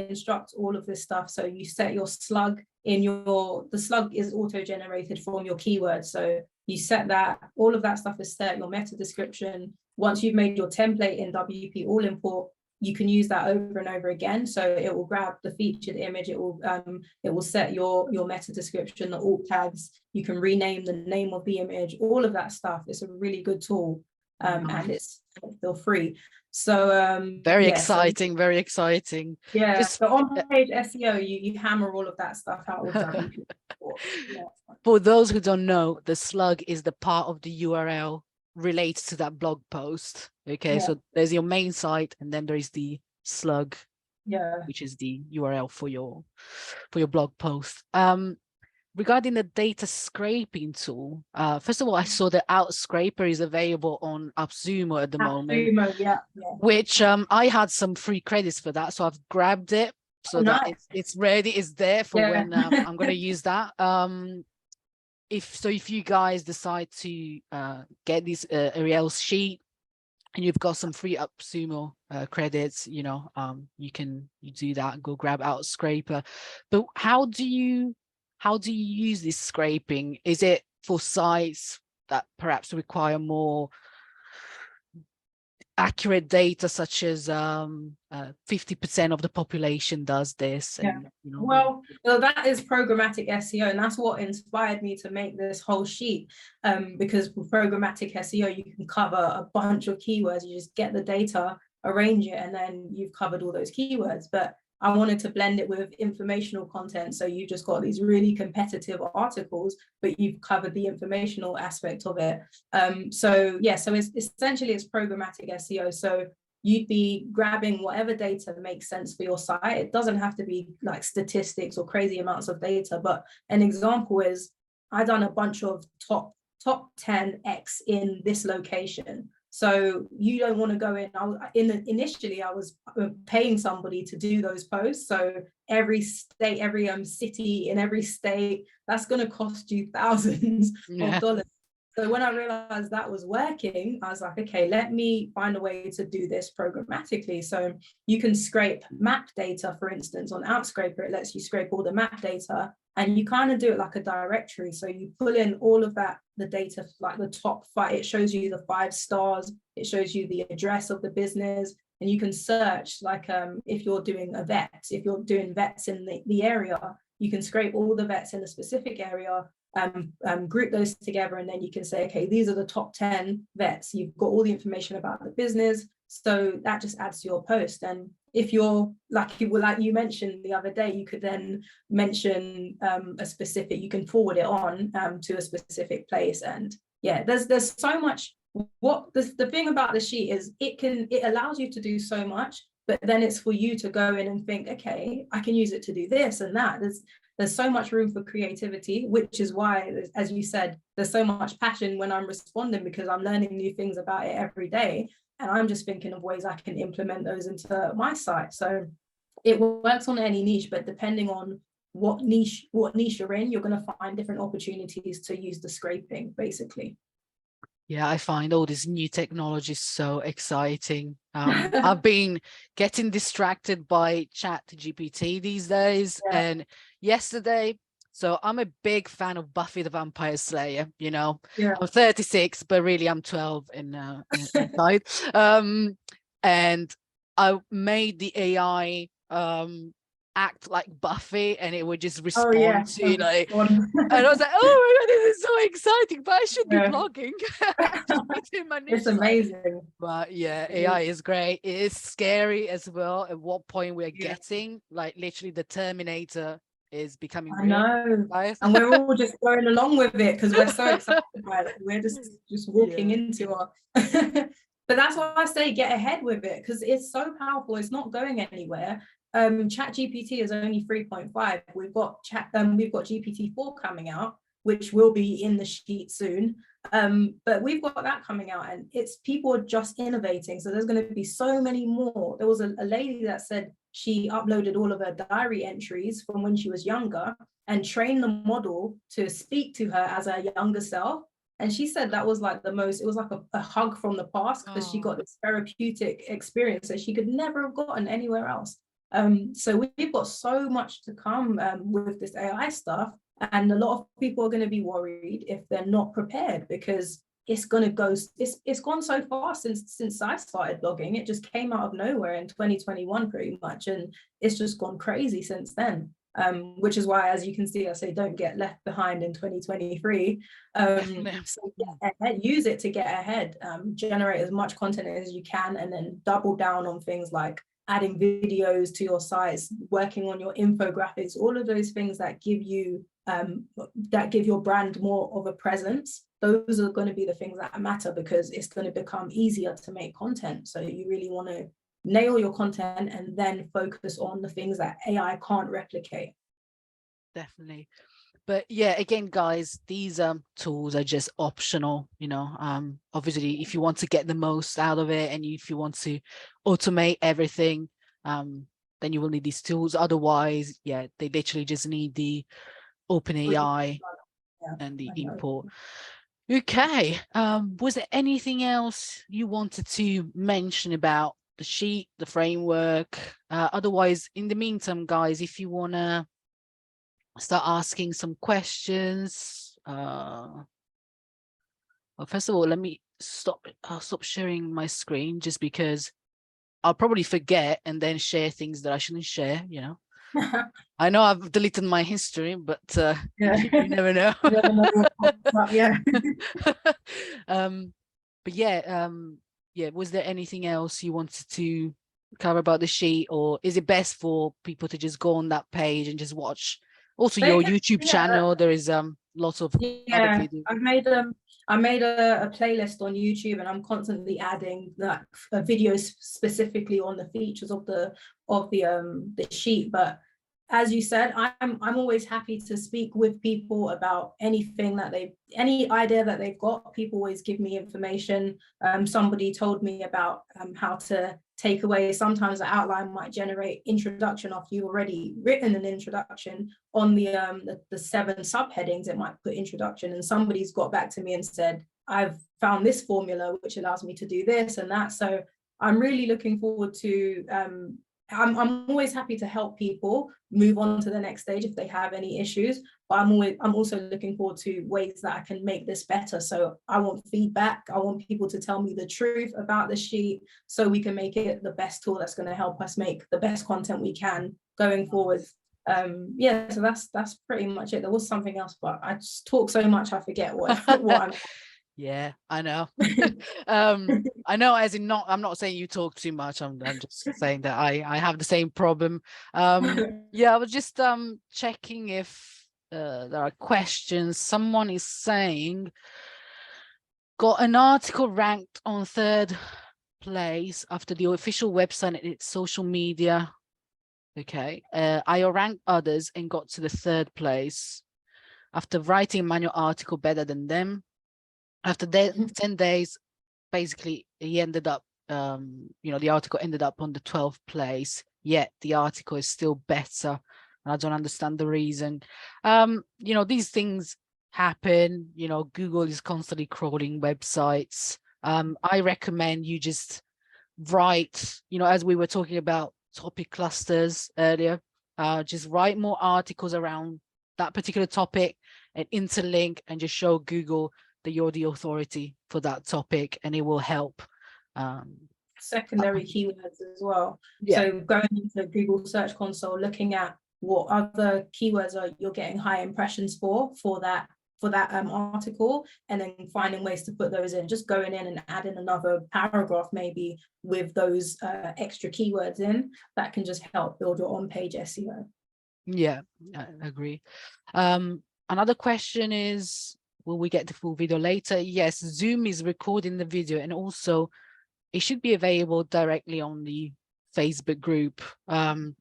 instruct all of this stuff. So you set your slug in the slug is auto-generated from your keywords. So you set that, all of that stuff is set, your meta description. Once you've made your template in WP All Import, you can use that over and over again. So it will grab the featured image, it will set your meta description, the alt tags, you can rename the name of the image, all of that stuff. It's a really good tool. And it's still free. So very exciting, very exciting. Yeah, so on-page SEO, you hammer all of that stuff out with WP. For those who don't know, the slug is the part of the URL relates to that blog post. Okay, so there's your main site, and then there is the slug, which is the URL for your blog post. Regarding the data scraping tool, first of all, I saw the Outscraper is available on AppSumo at the moment, which I had some free credits for that, so I've grabbed it so that it's ready, it's there for when I'm going to use that. If you guys decide to get this Arielle's sheet and you've got some free AppSumo credits, you do that, go grab Outscraper. But how do you use this scraping? Is it for sites that perhaps require more accurate data, such as 50% of the population does this? And, well, that is programmatic SEO, and that's what inspired me to make this whole sheet, because with programmatic SEO, you can cover a bunch of keywords. You just get the data, arrange it, and then you've covered all those keywords. But I wanted to blend it with informational content. So you just got these really competitive articles, but you've covered the informational aspect of it. So it's essentially it's programmatic SEO. So you'd be grabbing whatever data makes sense for your site. It doesn't have to be like statistics or crazy amounts of data, but an example is I done a bunch of top 10x in this location. So you don't want to go initially I was paying somebody to do those posts. So every state, every city in every state, that's going to cost you thousands of dollars. So when I realized that was working, I was like, okay, let me find a way to do this programmatically. So you can scrape map data, for instance, on Outscraper. It lets you scrape all the map data, and you kind of do it like a directory. So you pull in all of that, the data, like the top 5, it shows you the 5 stars, it shows you the address of the business, and you can search, like if you're doing a vet, if you're doing vets in the area, you can scrape all the vets in a specific area, group those together, and then you can say, okay, these are the top 10 vets. You've got all the information about the business, so that just adds to your post. And if you're like you mentioned the other day, you could then mention a specific, you can forward it on to a specific place. And there's so much. What the thing about the sheet is, it allows you to do so much, but then it's for you to go in and think, okay, I can use it to do this and that. There's so much room for creativity, which is why, as you said, there's so much passion when I'm responding, because I'm learning new things about it every day. And I'm just thinking of ways I can implement those into my site. So it works on any niche, but depending on what niche you're in, you're going to find different opportunities to use the scraping, basically. Yeah, I find all this new technology so exciting. I've been getting distracted by ChatGPT these days. And yesterday, so I'm a big fan of Buffy the Vampire Slayer. I'm 36, but really I'm 12 inside. And I made the AI act like Buffy, and it would just Oh yeah. respond to like, and I was like, oh my god, this is so exciting, but I should be Yeah. blogging. I should be doing my niche It's site. amazing. But yeah, AI is great. It is scary as well. At what point we're Yeah. getting, like, literally the Terminator is becoming I real, know. guys. And we're all just going along with it because we're so excited by it. We're just walking Yeah, into our but that's why I say get ahead with it, because it's so powerful. It's not going anywhere. Chat GPT is only 3.5. We've got GPT-4 coming out, which will be in the sheet soon. But we've got that coming out, and it's people are just innovating. So there's going to be so many more. There was a lady that said she uploaded all of her diary entries from when she was younger and trained the model to speak to her as her younger self. And she said that was like it was like a hug from the past, because she got this therapeutic experience that she could never have gotten anywhere else. So we've got so much to come with this AI stuff. And a lot of people are going to be worried if they're not prepared, because it's going to go, it's gone so far since I started blogging. It just came out of nowhere in 2021 pretty much. And it's just gone crazy since then. Which is why, as you can see, I say don't get left behind in 2023. So use it to get ahead, generate as much content as you can, and then double down on things like adding videos to your sites, working on your infographics, all of those things that give you that give your brand more of a presence. Those are going to be the things that matter, because it's going to become easier to make content. So you really want to nail your content and then focus on the things that AI can't replicate. Definitely. But yeah, again, guys, these tools are just optional, obviously if you want to get the most out of it, and if you want to automate everything, then you will need these tools. Otherwise, yeah, they literally just need the OpenAI and the import. Okay. Was there anything else you wanted to mention about the sheet, the framework? Otherwise, in the meantime, guys, if you want to start asking some questions. Well, first of all, let me I'll stop sharing my screen, just because I'll probably forget and then share things that I shouldn't share, I know I've deleted my history, but you never know. Yeah. But yeah, was there anything else you wanted to cover about the sheet, or is it best for people to just go on that page and just watch? Also, your YouTube channel, there is lots of other videos. I made a playlist on YouTube, and I'm constantly adding videos specifically on the features of the sheet. But as you said, I'm always happy to speak with people about anything that any idea that they've got. People always give me information. Somebody told me about how to take away, sometimes the outline might generate introduction after you've already written an introduction. On the 7 subheadings, it might put introduction, and somebody's got back to me and said, I've found this formula which allows me to do this and that. So I'm really looking forward to I'm always happy to help people move on to the next stage if they have any issues, but I'm also looking forward to ways that I can make this better. So I want feedback. I want people to tell me the truth about the sheet, so we can make it the best tool that's going to help us make the best content we can going forward. Yeah, so that's pretty much it. There was something else, but I just talk so much I forget what I'm. Yeah, I know. I know, as in, I'm not saying you talk too much. I'm just saying that I have the same problem. Yeah, I was just checking if there are questions. Someone is saying, got an article ranked on 3rd place after the official website and its social media. Okay, I ranked others and got to the 3rd place after writing a manual article better than them. After 10 days, basically, he ended up, the article ended up on the 12th place, yet the article is still better. And I don't understand the reason. These things happen. Google is constantly crawling websites. I recommend you just write, as we were talking about topic clusters earlier, just write more articles around that particular topic and interlink, and just show Google that you're the authority for that topic, and it will help. secondary keywords as well. Yeah. So going into Google Search Console, looking at what other keywords are you're getting high impressions for that article, and then finding ways to put those in, just going in and adding another paragraph maybe with those extra keywords in, that can just help build your on-page SEO. Yeah, I agree. Another question is, will we get the full video later? Yes, Zoom is recording the video, and also it should be available directly on the Facebook group. I'm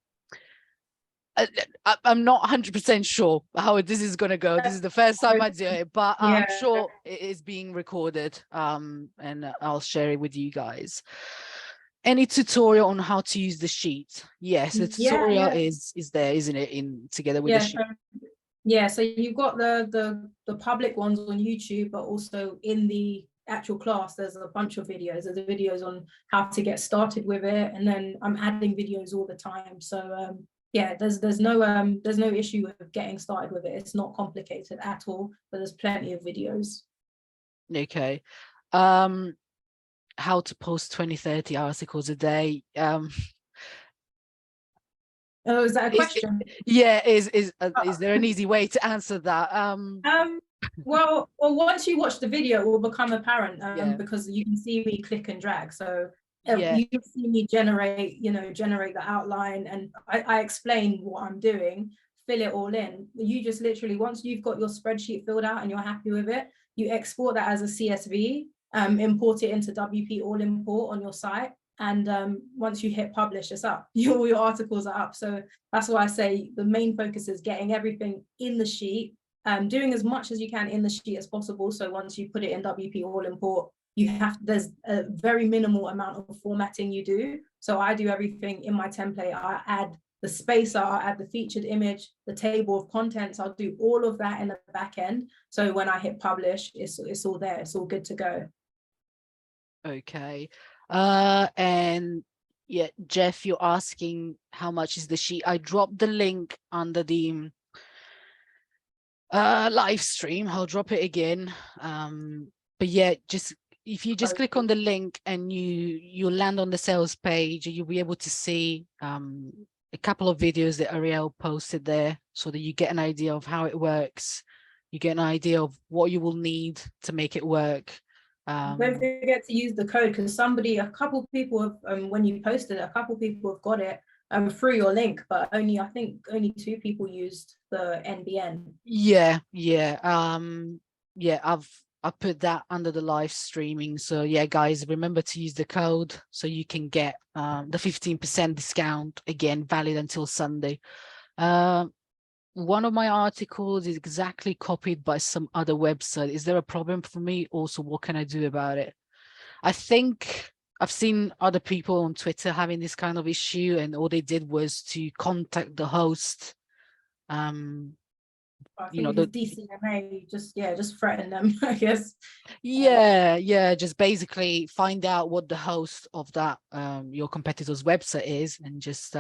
not 100% sure how this is going to go. This is the first time I do it, but I'm sure it is being recorded, and I'll share it with you guys. Any tutorial on how to use the sheet? Yes, the tutorial is there, isn't it, in together with the sheet? So you've got the public ones on YouTube, but also in the actual class there's a bunch of videos. There's videos on how to get started with it, and then I'm adding videos all the time. So there's no issue with getting started with it. It's not complicated at all, but there's plenty of videos. Okay. How to post 20-30 articles a day. Oh, is that a question? Is there an easy way to answer that? Well, once you watch the video, it will become apparent, because you can see me click and drag. So you can see me generate the outline, and I explain what I'm doing, fill it all in. You just literally, once you've got your spreadsheet filled out and you're happy with it, you export that as a CSV, import it into WP All Import on your site, and once you hit publish, it's up. All your articles are up. So that's why I say the main focus is getting everything in the sheet, doing as much as you can in the sheet as possible. So once you put it in WP All Import, there's a very minimal amount of formatting you do. So I do everything in my template. I add the spacer, I'll add the featured image, the table of contents. I'll do all of that in the back end. So when I hit publish, it's all there. It's all good to go. Okay. And yeah, Jeff, you're asking how much is the sheet. I dropped the link under the live stream. I'll drop it again. But yeah, just if you just click on the link and you'll land on the sales page, you'll be able to see a couple of videos that Arielle posted there, so that you get an idea of how it works. You get an idea of what you will need to make it work. Don't forget to use the code, because a couple people have, when you posted it, a couple people have got it through your link, but I think only 2 people used the NBN. I've put that under the live streaming. So yeah, guys, remember to use the code so you can get the 15% discount, again valid until Sunday. One of my articles is exactly copied by some other website. Is there a problem for me? Also, what can I do about it? I think I've seen other people on Twitter having this kind of issue, and all they did was to contact the host. I think the DCMA, just threaten them, I guess. Just basically find out what the host of that your competitor's website is, and just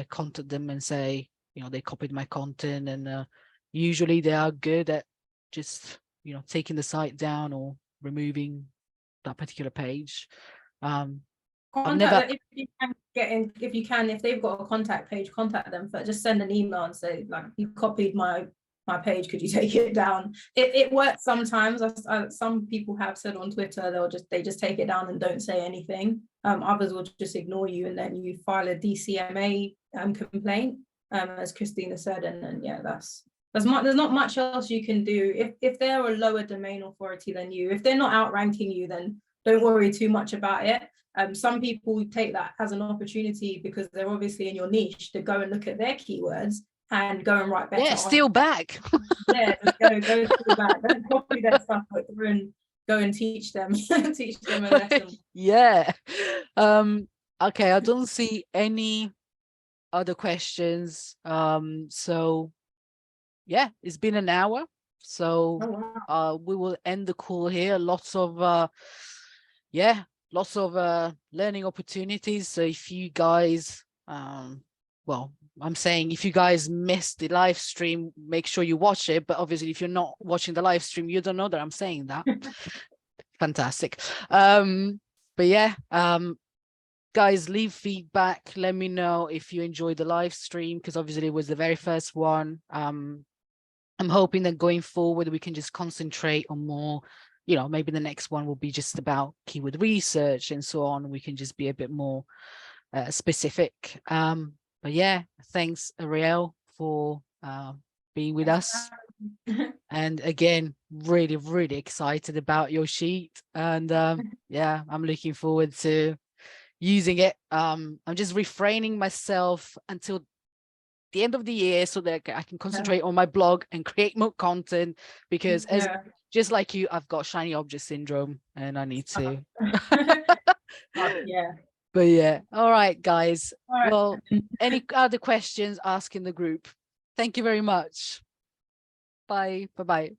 contact them and say, they copied my content. And usually they are good at just taking the site down or removing that particular page. If they've got a contact page, contact them, but just send an email and say, like, you copied my page, could you take it down? It works sometimes. Some people have said on Twitter they just take it down and don't say anything. Others will just ignore you, and then you file a DCMA complaint, as Christina said, and then there's not much else you can do. If they're a lower domain authority than you, if they're not outranking you, then don't worry too much about it. Some people take that as an opportunity, because they're obviously in your niche, to go and look at their keywords and go and write better. Yeah, steal back. Just go steal back. Don't copy their stuff, but go and teach them a lesson. Yeah. Okay, I don't see any other questions. So yeah, it's been an hour. So we will end the call here. Lots of learning opportunities. So if you guys I'm saying if you guys missed the live stream, make sure you watch it. But obviously, if you're not watching the live stream, you don't know that I'm saying that. Fantastic. But yeah, guys, leave feedback. Let me know if you enjoyed the live stream, because obviously it was the very first one. I'm hoping that going forward, we can just concentrate on more, you know, maybe the next one will be just about keyword research and so on. We can just be a bit more specific. But yeah, thanks, Arielle, for being with us. And again, really, really excited about your sheet. And yeah, I'm looking forward to using it. I'm just refraining myself until the end of the year so that I can concentrate on my blog and create more content, because as just like you, I've got shiny object syndrome and I need to. Yeah. But yeah, all right, guys. All right. Well, any other questions, ask in the group. Thank you very much. Bye. Bye-bye.